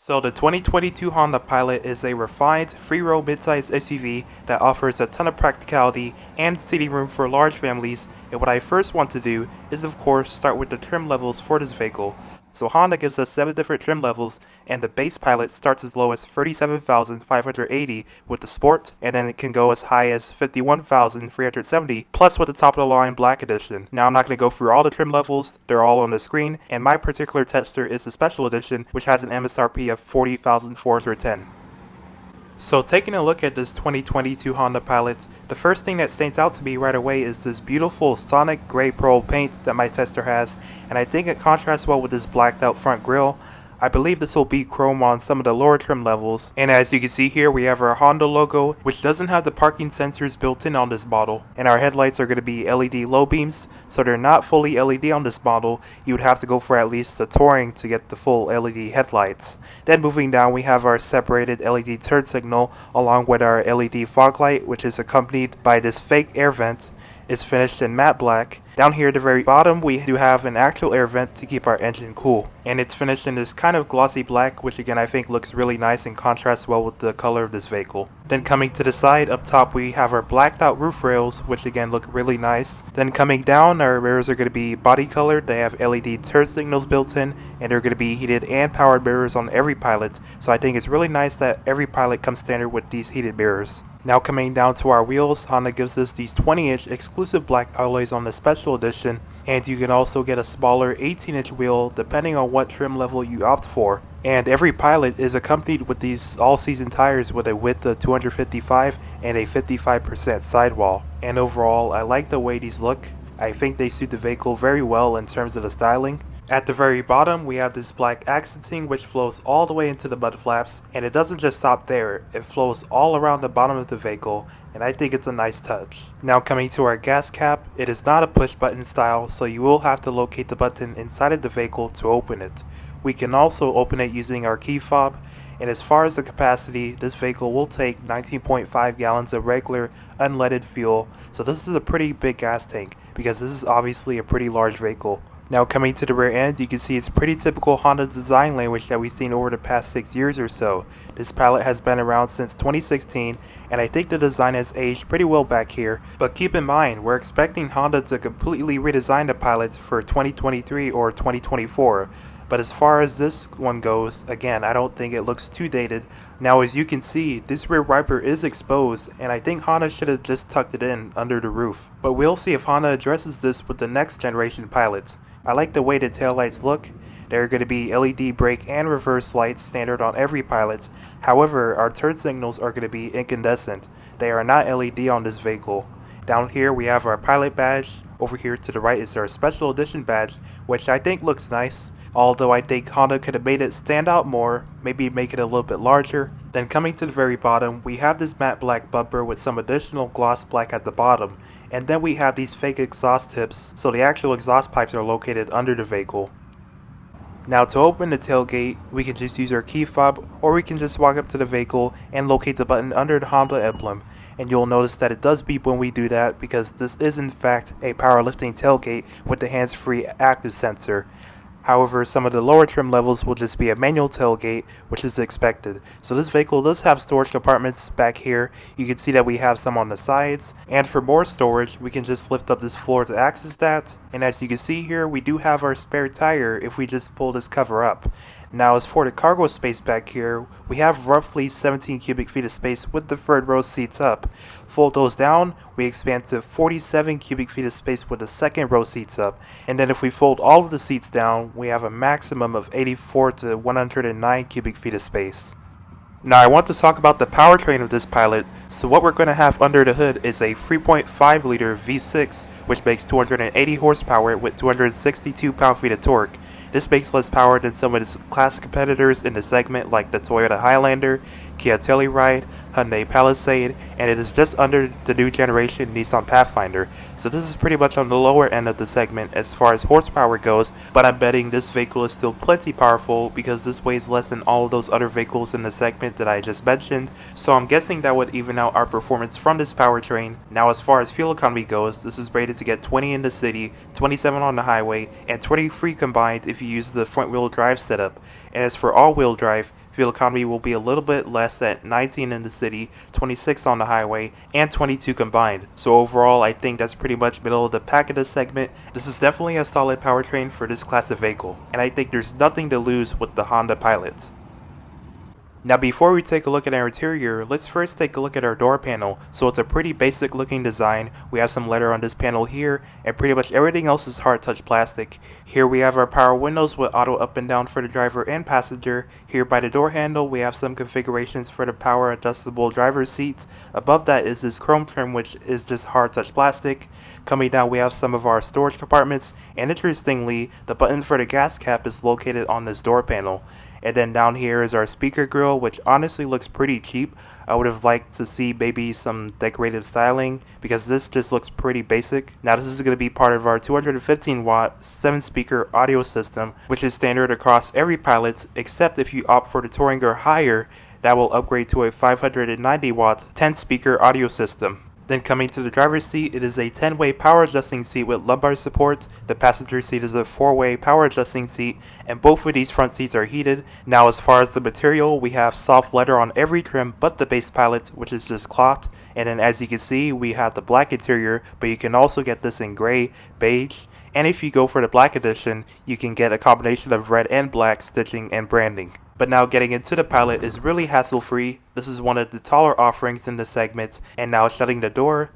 So the 2022 Honda Pilot is a refined, free-roam midsize SUV that offers a ton of practicality and seating room for large families, and what I first want to do is of course start with the trim levels for this vehicle. So Honda gives us 7 different trim levels, and the base Pilot starts as low as $37,580 with the Sport, and then it can go as high as $51,370, plus with the top of the line Black Edition. Now I'm not going to go through all the trim levels, they're all on the screen, and my particular tester is the Special Edition, which has an MSRP of $40,410. So taking a look at this 2022 Honda Pilot, the first thing that stands out to me right away is this beautiful Sonic Gray Pearl paint that my tester has, and I think it contrasts well with this blacked out front grille. I believe this will be chrome on some of the lower trim levels, and as you can see here we have our Honda logo, which doesn't have the parking sensors built in on this model, and our headlights are going to be LED low beams, so they're not fully LED on this model. You would have to go for at least a Touring to get the full LED headlights. Then moving down we have our separated LED turn signal along with our LED fog light, which is accompanied by this fake air vent. Is finished in matte black. Down here at the very bottom we do have an actual air vent to keep our engine cool, and it's finished in this kind of glossy black, which again I think looks really nice and contrasts well with the color of this vehicle. Then coming to the side up top we have our blacked out roof rails, which again look really nice. Then coming down, our mirrors are going to be body colored. They have LED turn signals built in, and they're going to be heated and powered mirrors on every Pilot, so I think it's really nice that every Pilot comes standard with these heated mirrors. Now coming down to our wheels, Honda gives us these 20-inch exclusive black alloys on the Special Edition, and you can also get a smaller 18-inch wheel depending on what trim level you opt for. And every Pilot is accompanied with these all-season tires with a width of 255 and a 55% sidewall. And overall, I like the way these look. I think they suit the vehicle very well in terms of the styling. At the very bottom we have this black accenting which flows all the way into the mud flaps, and it doesn't just stop there, it flows all around the bottom of the vehicle, and I think it's a nice touch. Now coming to our gas cap, it is not a push button style, so you will have to locate the button inside of the vehicle to open it. We can also open it using our key fob, and as far as the capacity, this vehicle will take 19.5 gallons of regular unleaded fuel, so this is a pretty big gas tank because this is obviously a pretty large vehicle. Now coming to the rear end, you can see it's pretty typical Honda design language that we've seen over the past 6 years or so. This Pilot has been around since 2016, and I think the design has aged pretty well back here. But keep in mind, we're expecting Honda to completely redesign the Pilot for 2023 or 2024. But as far as this one goes, again, I don't think it looks too dated. Now as you can see, this rear wiper is exposed, and I think Honda should have just tucked it in under the roof. But we'll see if Honda addresses this with the next generation Pilots. I like the way the taillights look. There are going to be LED brake and reverse lights standard on every Pilot. However, our turn signals are going to be incandescent. They are not LED on this vehicle. Down here we have our Pilot badge. Over here to the right is our Special Edition badge, which I think looks nice, although I think Honda could have made it stand out more, maybe make it a little bit larger. Then coming to the very bottom, we have this matte black bumper with some additional gloss black at the bottom, and then we have these fake exhaust tips, so the actual exhaust pipes are located under the vehicle. Now to open the tailgate, we can just use our key fob, or we can just walk up to the vehicle and locate the button under the Honda emblem. And you'll notice that it does beep when we do that because this is in fact a powerlifting tailgate with the hands-free active sensor. However, some of the lower trim levels will just be a manual tailgate, which is expected. So this vehicle does have storage compartments back here. You can see that we have some on the sides. And for more storage, we can just lift up this floor to access that. And as you can see here, we do have our spare tire if we just pull this cover up. Now as for the cargo space back here, we have roughly 17 cubic feet of space with the third row seats up. Fold those down, we expand to 47 cubic feet of space with the second row seats up. And then if we fold all of the seats down, we have a maximum of 84 to 109 cubic feet of space. Now I want to talk about the powertrain of this Pilot. So what we're going to have under the hood is a 3.5 liter V6, which makes 280 horsepower with 262 pound-feet of torque. This makes less power than some of its class competitors in the segment like the Toyota Highlander, Kia Telluride, Hyundai Palisade, and it is just under the new generation Nissan Pathfinder. So this is pretty much on the lower end of the segment as far as horsepower goes, but I'm betting this vehicle is still plenty powerful because this weighs less than all of those other vehicles in the segment that I just mentioned, so I'm guessing that would even out our performance from this powertrain. Now as far as fuel economy goes, this is rated to get 20 in the city, 27 on the highway, and 23 combined if you use the front wheel drive setup, and as for all wheel drive, fuel economy will be a little bit less at 19 in the city, 26 on the highway, and 22 combined. So overall, I think that's pretty much middle of the pack of this segment. This is definitely a solid powertrain for this class of vehicle, and I think there's nothing to lose with the Honda Pilot. Now before we take a look at our interior, let's first take a look at our door panel. So it's a pretty basic looking design. We have some leather on this panel here, and pretty much everything else is hard touch plastic. Here we have our power windows with auto up and down for the driver and passenger. Here by the door handle we have some configurations for the power adjustable driver's seat. Above that is this chrome trim, which is just hard touch plastic. Coming down we have some of our storage compartments, and interestingly the button for the gas cap is located on this door panel. And then down here is our speaker grill, which honestly looks pretty cheap. I would have liked to see maybe some decorative styling because this just looks pretty basic. Now this is going to be part of our 215 watt 7 speaker audio system, which is standard across every Pilot, except if you opt for the Touring or higher, that will upgrade to a 590 watt 10 speaker audio system. Then coming to the driver's seat, it is a 10-way power adjusting seat with lumbar support. The passenger seat is a 4-way power adjusting seat, and both of these front seats are heated. Now as far as the material, we have soft leather on every trim but the base Pilot, which is just cloth. And then as you can see, we have the black interior, but you can also get this in gray, beige, and if you go for the black edition, you can get a combination of red and black stitching and branding. But now getting into the Pilot is really hassle-free. This is one of the taller offerings in the segment. And now shutting the door.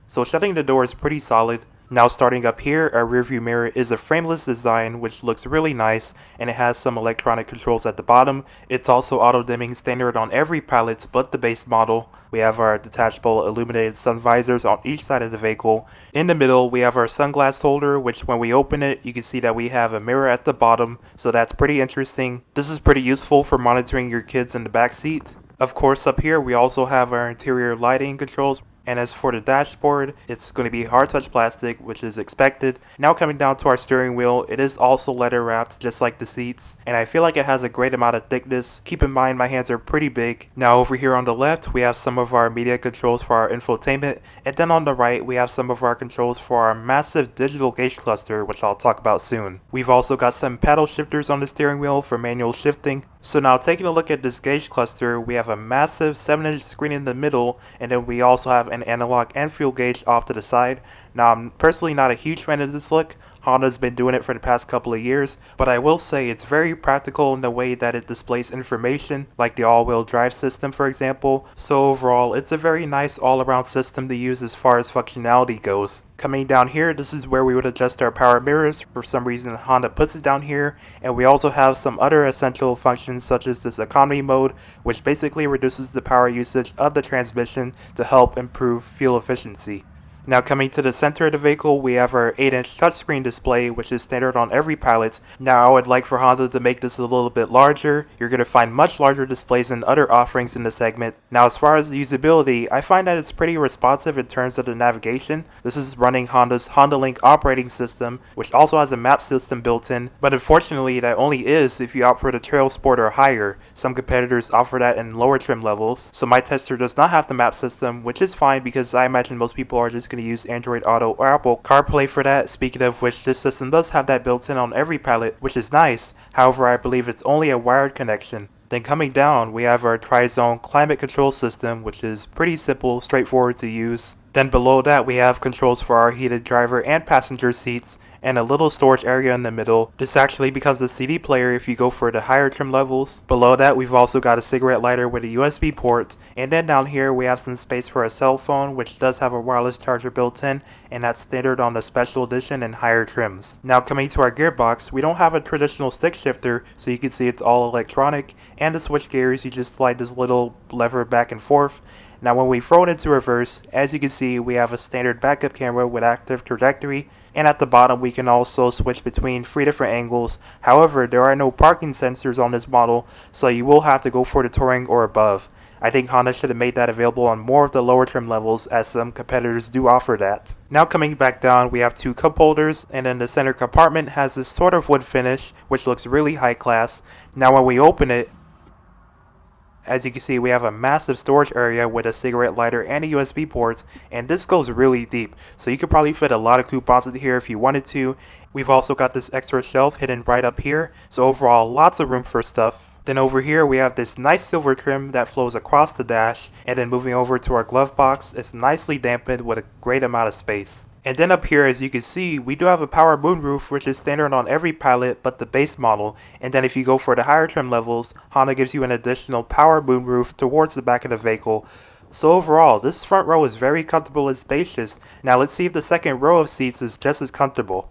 So shutting the door is pretty solid. Now starting up here, our rearview mirror is a frameless design which looks really nice, and it has some electronic controls at the bottom. It's also auto dimming, standard on every Pilot but the base model. We have our detachable illuminated sun visors on each side of the vehicle. In the middle we have our sunglass holder, which when we open it you can see that we have a mirror at the bottom, so that's pretty interesting. This is pretty useful for monitoring your kids in the back seat. Of course up here we also have our interior lighting controls. And as for the dashboard, it's going to be hard touch plastic, which is expected. Now coming down to our steering wheel, it is also leather wrapped just like the seats, and I feel like it has a great amount of thickness. Keep in mind my hands are pretty big. Now over here on the left we have some of our media controls for our infotainment, and then on the right we have some of our controls for our massive digital gauge cluster, which I'll talk about soon. We've also got some paddle shifters on the steering wheel for manual shifting. So now taking a look at this gauge cluster, we have a massive 7-inch screen in the middle, and then we also have an analog and fuel gauge off to the side. Now I'm personally not a huge fan of this look. Honda's been doing it for the past couple of years, but I will say it's very practical in the way that it displays information, like the all-wheel drive system for example. So overall, it's a very nice all-around system to use as far as functionality goes. Coming down here, this is where we would adjust our power mirrors. For some reason Honda puts it down here, and we also have some other essential functions such as this economy mode, which basically reduces the power usage of the transmission to help improve fuel efficiency. Now coming to the center of the vehicle, we have our 8-inch touchscreen display, which is standard on every Pilot. Now I would like for Honda to make this a little bit larger. You're going to find much larger displays in other offerings in the segment. Now as far as the usability, I find that it's pretty responsive in terms of the navigation. This is running Honda's Honda Link operating system, which also has a map system built in, but unfortunately that only is if you opt for the Trail Sport or higher. Some competitors offer that in lower trim levels, so my tester does not have the map system, which is fine because I imagine most people are just going to use Android Auto or Apple CarPlay for that. Speaking of which, this system does have that built in on every Pilot, which is nice. However, I believe it's only a wired connection. Then coming down, we have our tri-zone climate control system, which is pretty simple, straightforward to use. Then below that we have controls for our heated driver and passenger seats, and a little storage area in the middle. This actually becomes a CD player if you go for the higher trim levels. Below that we've also got a cigarette lighter with a USB port, and then down here we have some space for a cell phone, which does have a wireless charger built in, and that's standard on the special edition and higher trims. Now coming to our gearbox, we don't have a traditional stick shifter, so you can see it's all electronic, and to switch gears you just slide this little lever back and forth. Now when we throw it into reverse, as you can see we have a standard backup camera with active trajectory, and at the bottom we can also switch between 3 different angles. However, there are no parking sensors on this model, so you will have to go for the Touring or above. I think Honda should have made that available on more of the lower trim levels, as some competitors do offer that. Now coming back down, we have 2 cup holders, and then the center compartment has this sort of wood finish which looks really high class. Now when we open it, as you can see, we have a massive storage area with a cigarette lighter and a USB port, and this goes really deep, so you could probably fit a lot of coupons in here if you wanted to. We've also got this extra shelf hidden right up here, so overall lots of room for stuff. Then over here we have this nice silver trim that flows across the dash, and then moving over to our glove box, it's nicely dampened with a great amount of space. And then up here, as you can see, we do have a power moonroof, which is standard on every Pilot but the base model. And then if you go for the higher trim levels, Honda gives you an additional power moonroof towards the back of the vehicle. So overall, this front row is very comfortable and spacious. Now let's see if the second row of seats is just as comfortable.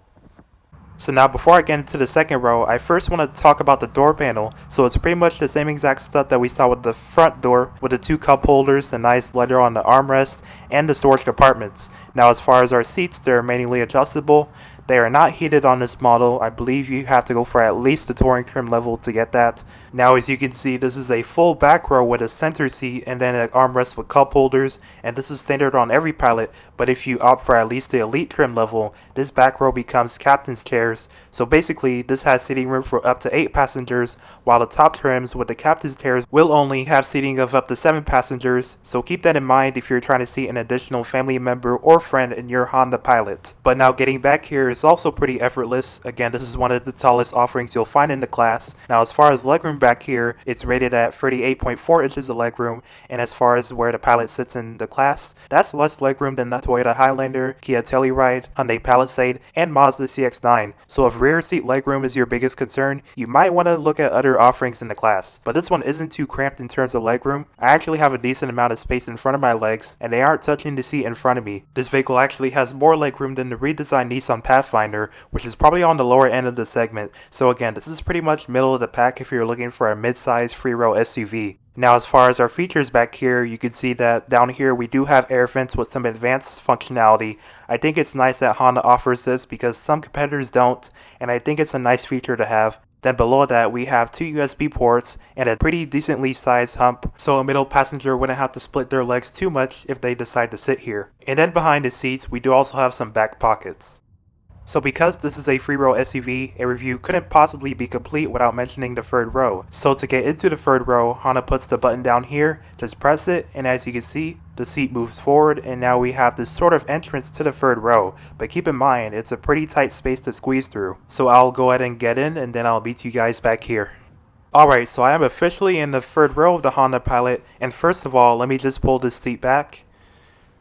So now before I get into the second row, I first want to talk about the door panel. So it's pretty much the same exact stuff that we saw with the front door, with the two cup holders, the nice leather on the armrest, and the storage compartments. Now as far as our seats, they're manually adjustable. They are not heated on this model. I believe you have to go for at least the touring trim level to get that. Now as you can see, this is a full back row with a center seat and then an armrest with cup holders, and this is standard on every Pilot, but if you opt for at least the elite trim level, this back row becomes captain's chairs. So basically this has seating room for up to 8 passengers, while the top trims with the captain's chairs will only have seating of up to 7 passengers. So keep that in mind if you're trying to seat an additional family member or friend in your Honda Pilot. But now getting back here is also pretty effortless. Again, this is one of the tallest offerings you'll find in the class. Now as far as legroom back here, it's rated at 38.4 inches of legroom, and as far as where the Pilot sits in the class, that's less legroom than the Toyota Highlander, Kia Telluride, Hyundai Palisade, and Mazda CX-9. So if rear seat legroom is your biggest concern, you might want to look at other offerings in the class. But this one isn't too cramped in terms of legroom. I actually have a decent amount of space in front of my legs, and they aren't touching the seat in front of me. This vehicle actually has more legroom than the redesigned Nissan Pathfinder, which is probably on the lower end of the segment. So again, this is pretty much middle of the pack if you're looking for a mid-size three-row SUV. Now as far as our features back here, you can see that down here we do have air vents with some advanced functionality. I think it's nice that Honda offers this because some competitors don't, and I think it's a nice feature to have. Then below that we have 2 USB ports and a pretty decently sized hump, so a middle passenger wouldn't have to split their legs too much if they decide to sit here. And then behind the seats we do also have some back pockets. So because this is a three-row SUV, a review couldn't possibly be complete without mentioning the third row. So to get into the third row, Honda puts the button down here, just press it, and as you can see, the seat moves forward, and now we have this sort of entrance to the third row. But keep in mind, it's a pretty tight space to squeeze through. So I'll go ahead and get in, and then I'll meet you guys back here. Alright, so I am officially in the third row of the Honda Pilot, and first of all, let me just pull this seat back.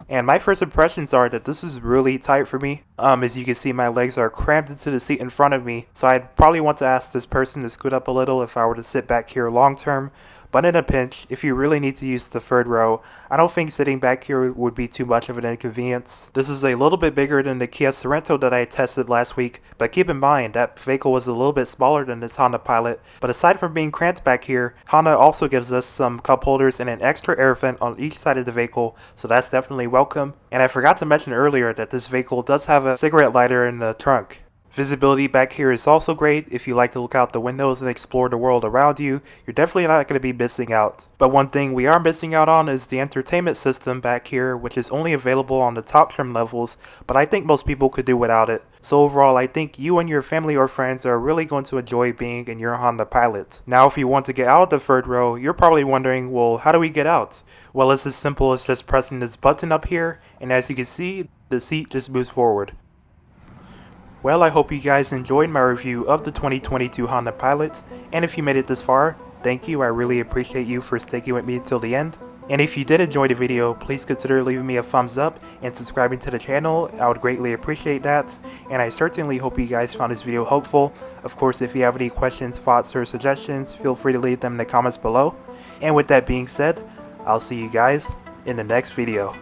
And my first impressions are that this is really tight for me. As you can see, my legs are crammed into the seat in front of me, so I'd probably want to ask this person to scoot up a little if I were to sit back here long term. But in a pinch, if you really need to use the third row, I don't think sitting back here would be too much of an inconvenience. This is a little bit bigger than the Kia Sorento that I tested last week, but keep in mind that vehicle was a little bit smaller than this Honda Pilot. But aside from being cramped back here, Honda also gives us some cup holders and an extra air vent on each side of the vehicle, so that's definitely welcome. And I forgot to mention earlier that this vehicle does have a cigarette lighter in the trunk. Visibility back here is also great. If you like to look out the windows and explore the world around you, you're definitely not going to be missing out. But one thing we are missing out on is the entertainment system back here, which is only available on the top trim levels, but I think most people could do without it. So overall, I think you and your family or friends are really going to enjoy being in your Honda Pilot. Now if you want to get out of the third row, you're probably wondering, well, how do we get out? Well, it's as simple as just pressing this button up here, and as you can see, the seat just moves forward. Well, I hope you guys enjoyed my review of the 2022 Honda Pilot, and if you made it this far, thank you. I really appreciate you for sticking with me till the end. And if you did enjoy the video, please consider leaving me a thumbs up and subscribing to the channel. I would greatly appreciate that, and I certainly hope you guys found this video helpful. Of course, if you have any questions, thoughts, or suggestions, feel free to leave them in the comments below. And with that being said, I'll see you guys in the next video.